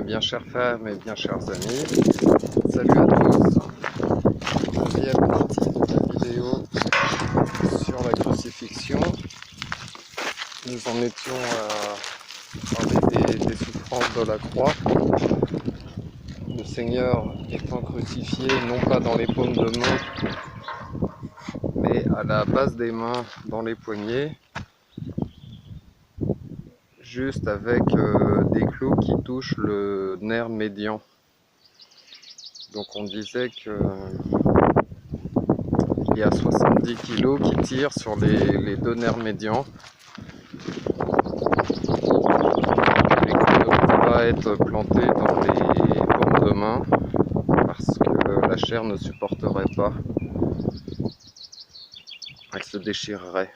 bien chères femmes et bien chers amis, salut à tous. Deuxième partie de la vidéo sur la crucifixion. Nous en étions à parler des souffrances de la croix. Le Seigneur étant crucifié non pas dans les paumes de main, mais à la base des mains, dans les poignets, juste avec des clous qui touchent le nerf médian. Donc on disait que il y a 70 kg qui tirent sur les deux nerfs médians. Les clous ne peuvent pas être plantés dans les paumes de main parce que la chair ne supporterait pas. Elle se déchirerait.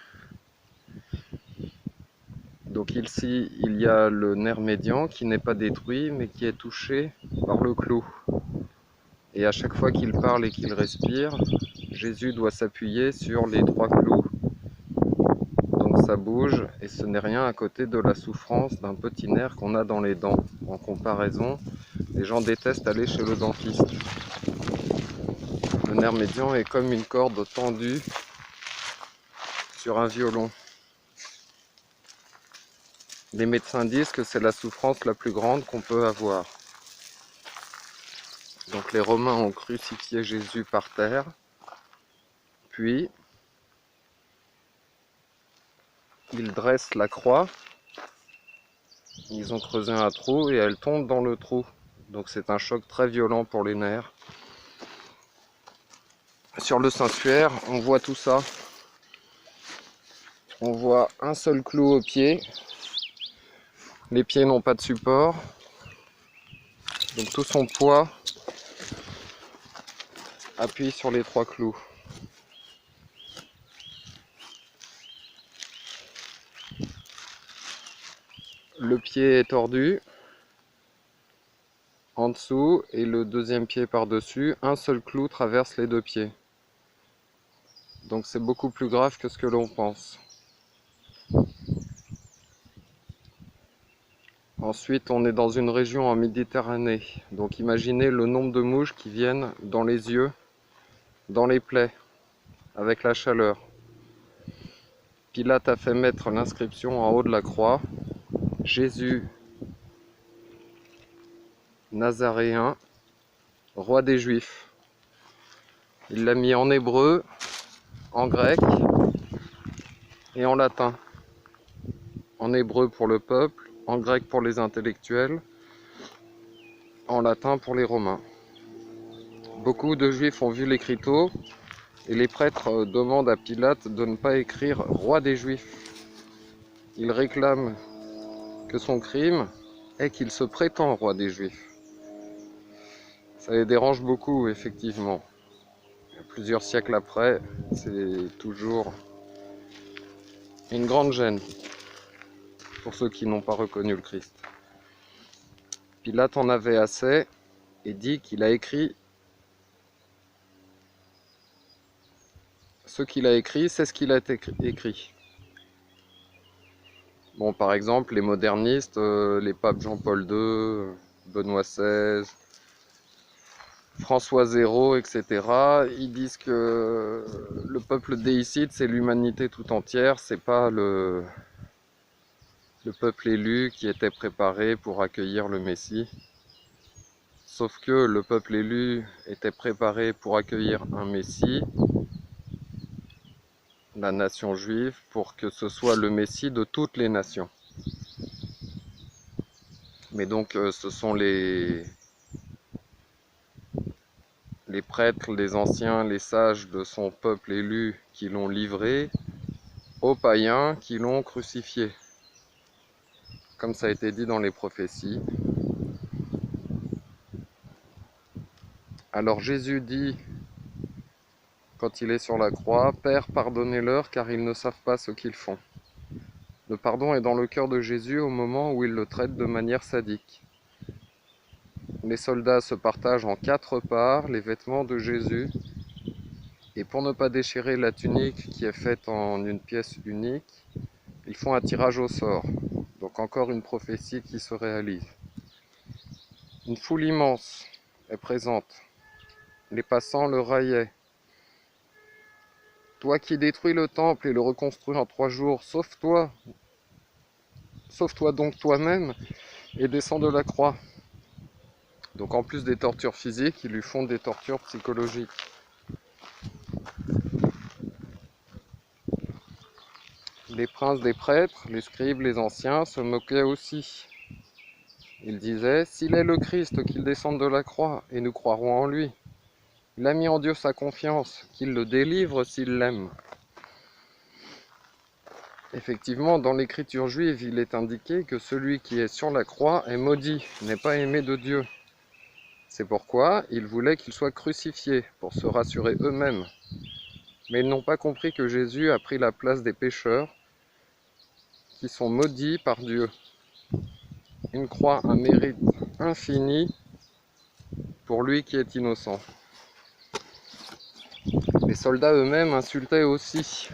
Donc ici, il y a le nerf médian qui n'est pas détruit mais qui est touché par le clou. Et à chaque fois qu'il parle et qu'il respire, Jésus doit s'appuyer sur les trois clous. Donc ça bouge et ce n'est rien à côté de la souffrance d'un petit nerf qu'on a dans les dents. En comparaison, les gens détestent aller chez le dentiste. Le nerf médian est comme une corde tendue sur un violon. Les médecins disent que c'est la souffrance la plus grande qu'on peut avoir. Donc les Romains ont crucifié Jésus par terre, puis ils dressent la croix, ils ont creusé un trou et elle tombe dans le trou. Donc c'est un choc très violent pour les nerfs. Sur le sanctuaire, on voit tout ça. On voit un seul clou au pied. Les pieds n'ont pas de support. Donc tout son poids appuie sur les trois clous. Le pied est tordu en dessous et le deuxième pied par-dessus. Un seul clou traverse les deux pieds. Donc c'est beaucoup plus grave que ce que l'on pense. Ensuite, on est dans une région en Méditerranée. Donc imaginez le nombre de mouches qui viennent dans les yeux, dans les plaies, avec la chaleur. Pilate a fait mettre l'inscription en haut de la croix. Jésus, Nazaréen, roi des Juifs. Il l'a mis en hébreu, en grec et en latin. En hébreu pour le peuple, en grec pour les intellectuels, en latin pour les Romains. Beaucoup de Juifs ont vu l'écriteau et les prêtres demandent à Pilate de ne pas écrire « roi des Juifs ». Ils réclament que son crime est qu'il se prétend roi des Juifs. Ça les dérange beaucoup, effectivement. Plusieurs siècles après, c'est toujours une grande gêne pour ceux qui n'ont pas reconnu le Christ. Pilate en avait assez et dit qu'il a écrit ce qu'il a écrit, c'est ce qu'il a écrit. Bon, par exemple, les modernistes, les papes Jean-Paul II, Benoît XVI, François Zéro, etc., ils disent que le peuple déicide, c'est l'humanité tout entière, c'est pas le peuple élu qui était préparé pour accueillir le Messie. Sauf que le peuple élu était préparé pour accueillir un Messie, la nation juive, pour que ce soit le Messie de toutes les nations. Mais donc ce sont les prêtres, les anciens, les sages de son peuple élu qui l'ont livré aux païens qui l'ont crucifié. Comme ça a été dit dans les prophéties. Alors Jésus dit, quand il est sur la croix, « Père, pardonnez-leur car ils ne savent pas ce qu'ils font ». Le pardon est dans le cœur de Jésus au moment où il le traite de manière sadique. Les soldats se partagent en 4 parts les vêtements de Jésus. Et pour ne pas déchirer la tunique qui est faite en une pièce unique, ils font un tirage au sort. Donc encore une prophétie qui se réalise. Une foule immense est présente. Les passants le raillaient. Toi qui détruis le temple et le reconstruis en 3 jours, sauve-toi donc toi-même et descends de la croix. Donc en plus des tortures physiques, ils lui font des tortures psychologiques. Les princes des prêtres, les scribes, les anciens se moquaient aussi. Ils disaient, s'il est le Christ, qu'il descende de la croix, et nous croirons en lui. Il a mis en Dieu sa confiance, qu'il le délivre s'il l'aime. Effectivement, dans l'écriture juive, il est indiqué que celui qui est sur la croix est maudit, n'est pas aimé de Dieu. C'est pourquoi ils voulaient qu'il soit crucifié, pour se rassurer eux-mêmes. Mais ils n'ont pas compris que Jésus a pris la place des pécheurs, qui sont maudits par Dieu. Une croix, un mérite infini pour lui qui est innocent. Les soldats eux-mêmes insultaient aussi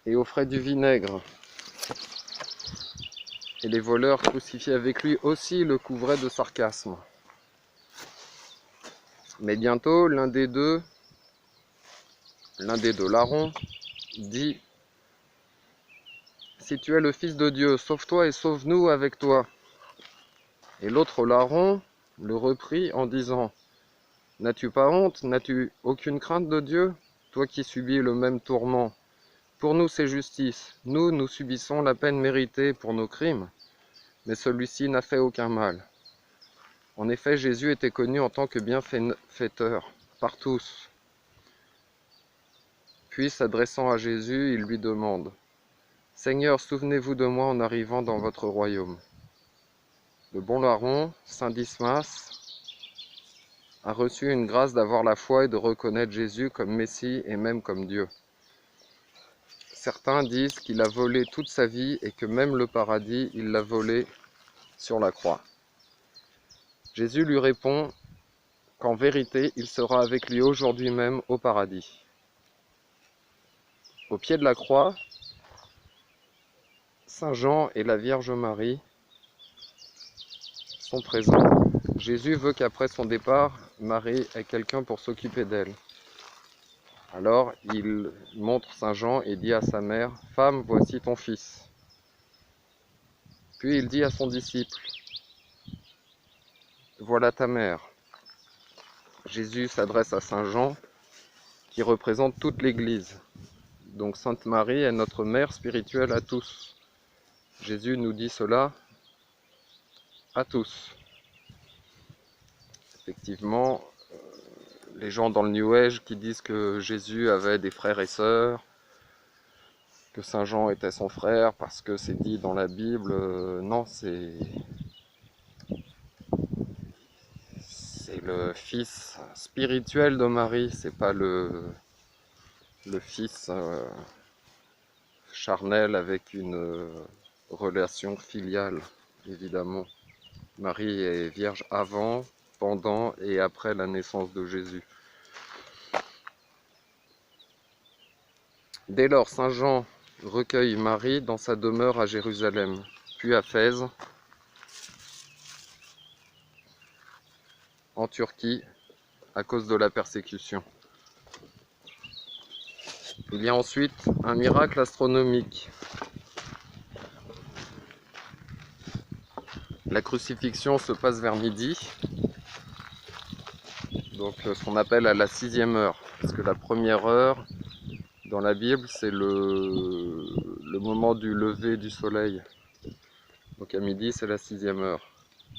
et offraient du vinaigre. Et les voleurs crucifiés avec lui aussi le couvraient de sarcasme. Mais bientôt, l'un des deux, larrons, dit « Si tu es le Fils de Dieu, sauve-toi et sauve-nous avec toi. » Et l'autre larron le reprit en disant « N'as-tu pas honte? N'as-tu aucune crainte de Dieu, toi qui subis le même tourment? Pour nous c'est justice, nous subissons la peine méritée pour nos crimes, mais celui-ci n'a fait aucun mal. » En effet, Jésus était connu en tant que bienfaiteur par tous. Puis, s'adressant à Jésus, il lui demande « Seigneur, souvenez-vous de moi en arrivant dans votre royaume. » Le bon larron, saint Dismas, a reçu une grâce d'avoir la foi et de reconnaître Jésus comme Messie et même comme Dieu. Certains disent qu'il a volé toute sa vie et que même le paradis, il l'a volé sur la croix. Jésus lui répond qu'en vérité, il sera avec lui aujourd'hui même au paradis. Au pied de la croix, Saint Jean et la Vierge Marie sont présents. Jésus veut qu'après son départ, Marie ait quelqu'un pour s'occuper d'elle. Alors il montre Saint Jean et dit à sa mère « Femme, voici ton fils ». Puis il dit à son disciple « Voilà ta mère ». Jésus s'adresse à Saint Jean qui représente toute l'Église. Donc Sainte Marie est notre mère spirituelle à tous. Jésus nous dit cela à tous. Effectivement, les gens dans le New Age qui disent que Jésus avait des frères et sœurs, que Saint Jean était son frère parce que c'est dit dans la Bible, non, c'est le fils spirituel de Marie, c'est pas le fils charnel avec une relation filiale, évidemment. Marie est vierge avant, pendant et après la naissance de Jésus. Dès lors, Saint Jean recueille Marie dans sa demeure à Jérusalem, puis à Fès, en Turquie, à cause de la persécution. Il y a ensuite un miracle astronomique. La crucifixion se passe vers midi, donc ce qu'on appelle à la 6e heure, parce que la première heure dans la Bible c'est le moment du lever du soleil. Donc à midi c'est la 6e heure.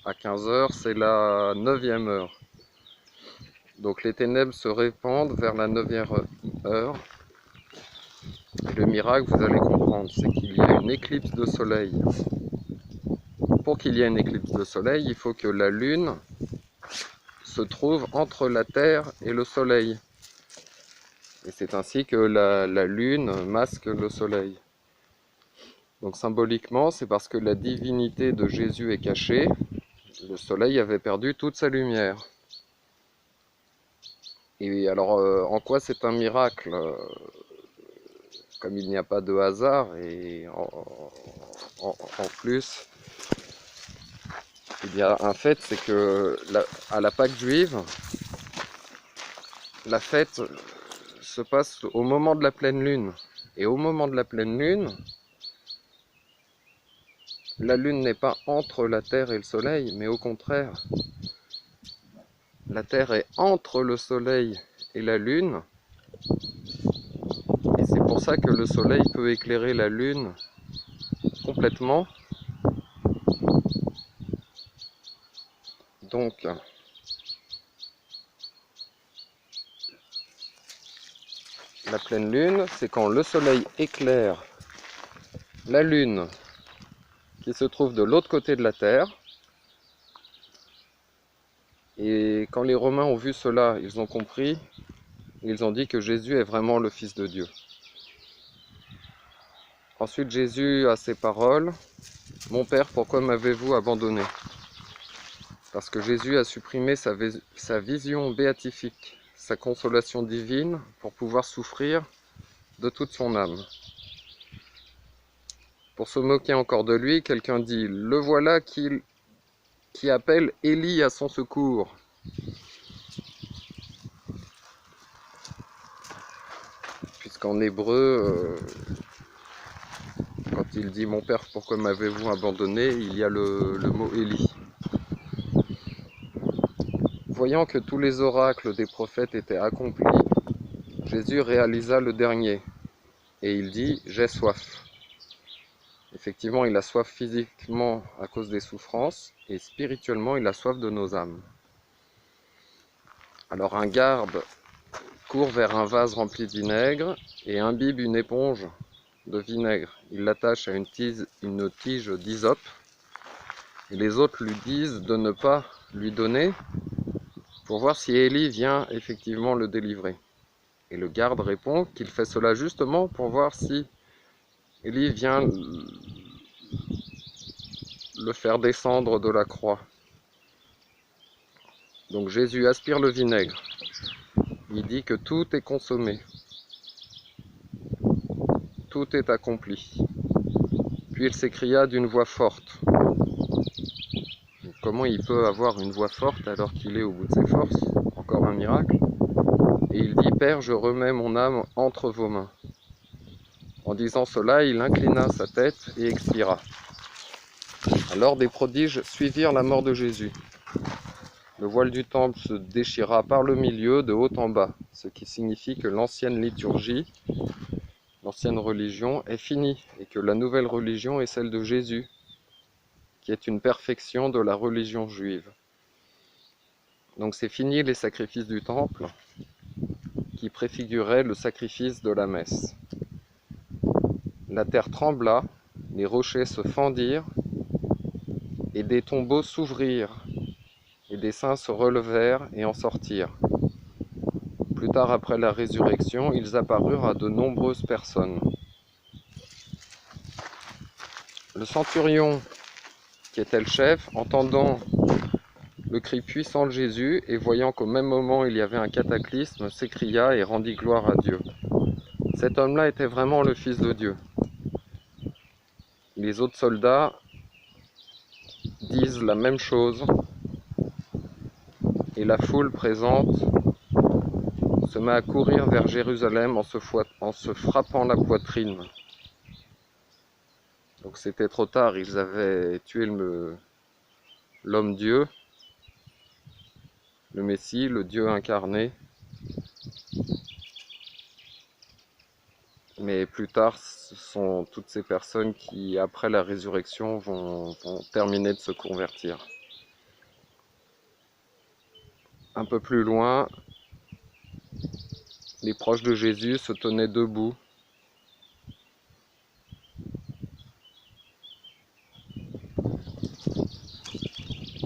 À 15 heures c'est la 9e heure. Donc les ténèbres se répandent vers la 9e heure. Et le miracle, vous allez comprendre, c'est qu'il y a une éclipse de soleil. Pour qu'il y ait une éclipse de soleil, il faut que la lune se trouve entre la terre et le soleil. Et c'est ainsi que la lune masque le soleil. Donc symboliquement, c'est parce que la divinité de Jésus est cachée, le soleil avait perdu toute sa lumière. Et alors, en quoi c'est un miracle? Comme il n'y a pas de hasard, et en plus, Il y a un fait, c'est que à la Pâque juive, la fête se passe au moment de la pleine lune. Et au moment de la pleine lune, la lune n'est pas entre la terre et le soleil, mais au contraire, la terre est entre le soleil et la lune. Et c'est pour ça que le soleil peut éclairer la lune complètement. Donc, la pleine lune, c'est quand le soleil éclaire la lune qui se trouve de l'autre côté de la terre. Et quand les Romains ont vu cela, ils ont compris, ils ont dit que Jésus est vraiment le Fils de Dieu. Ensuite, Jésus a ces paroles: « Mon Père, pourquoi m'avez-vous abandonné ?» Parce que Jésus a supprimé sa vision béatifique, sa consolation divine, pour pouvoir souffrir de toute son âme. Pour se moquer encore de lui, quelqu'un dit: « Le voilà qui appelle Élie à son secours. » Puisqu'en hébreu, quand il dit « Mon Père, pourquoi m'avez-vous abandonné ?» il y a le mot Élie. Voyant que tous les oracles des prophètes étaient accomplis, Jésus réalisa le dernier, et il dit « J'ai soif ». Effectivement, il a soif physiquement à cause des souffrances, et spirituellement, il a soif de nos âmes. Alors un garde court vers un vase rempli de vinaigre et imbibe une éponge de vinaigre. Il l'attache à une tige d'hysope, et les autres lui disent de ne pas lui donner pour voir si Élie vient effectivement le délivrer. Et le garde répond qu'il fait cela justement pour voir si Élie vient le faire descendre de la croix. Donc Jésus aspire le vinaigre. Il dit que tout est consommé. Tout est accompli. Puis il s'écria d'une voix forte. Comment il peut avoir une voix forte alors qu'il est au bout de ses forces? Encore un miracle. Et il dit: « Père, je remets mon âme entre vos mains. » En disant cela, il inclina sa tête et expira. Alors des prodiges suivirent la mort de Jésus. Le voile du temple se déchira par le milieu de haut en bas, ce qui signifie que l'ancienne liturgie, l'ancienne religion est finie et que la nouvelle religion est celle de Jésus, qui est une perfection de la religion juive. Donc c'est fini les sacrifices du temple, qui préfiguraient le sacrifice de la messe. La terre trembla, les rochers se fendirent, et des tombeaux s'ouvrirent, et des saints se relevèrent et en sortirent. Plus tard, après la résurrection, ils apparurent à de nombreuses personnes. Le centurion, qui était le chef, entendant le cri puissant de Jésus et voyant qu'au même moment il y avait un cataclysme, s'écria et rendit gloire à Dieu. Cet homme-là était vraiment le Fils de Dieu. Les autres soldats disent la même chose, et la foule présente se met à courir vers Jérusalem en se frappant la poitrine. Donc c'était trop tard, ils avaient tué l'homme-dieu, le Messie, le Dieu incarné. Mais plus tard, ce sont toutes ces personnes qui, après la résurrection, vont terminer de se convertir. Un peu plus loin, les proches de Jésus se tenaient debout.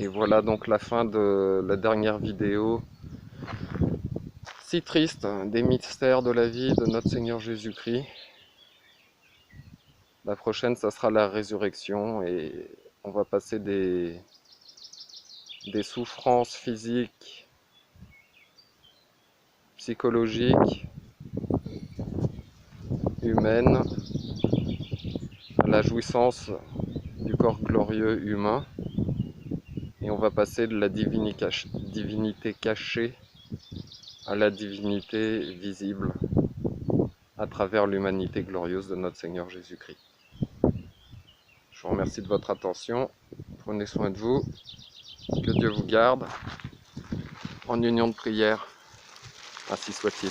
Et voilà donc la fin de la dernière vidéo si triste des mystères de la vie de notre Seigneur Jésus-Christ. La prochaine, ça sera la résurrection et on va passer des souffrances physiques, psychologiques, humaines, à la jouissance du corps glorieux humain. Et on va passer de la divinité cachée à la divinité visible à travers l'humanité glorieuse de notre Seigneur Jésus-Christ. Je vous remercie de votre attention. Prenez soin de vous. Que Dieu vous garde. En union de prière. Ainsi soit-il.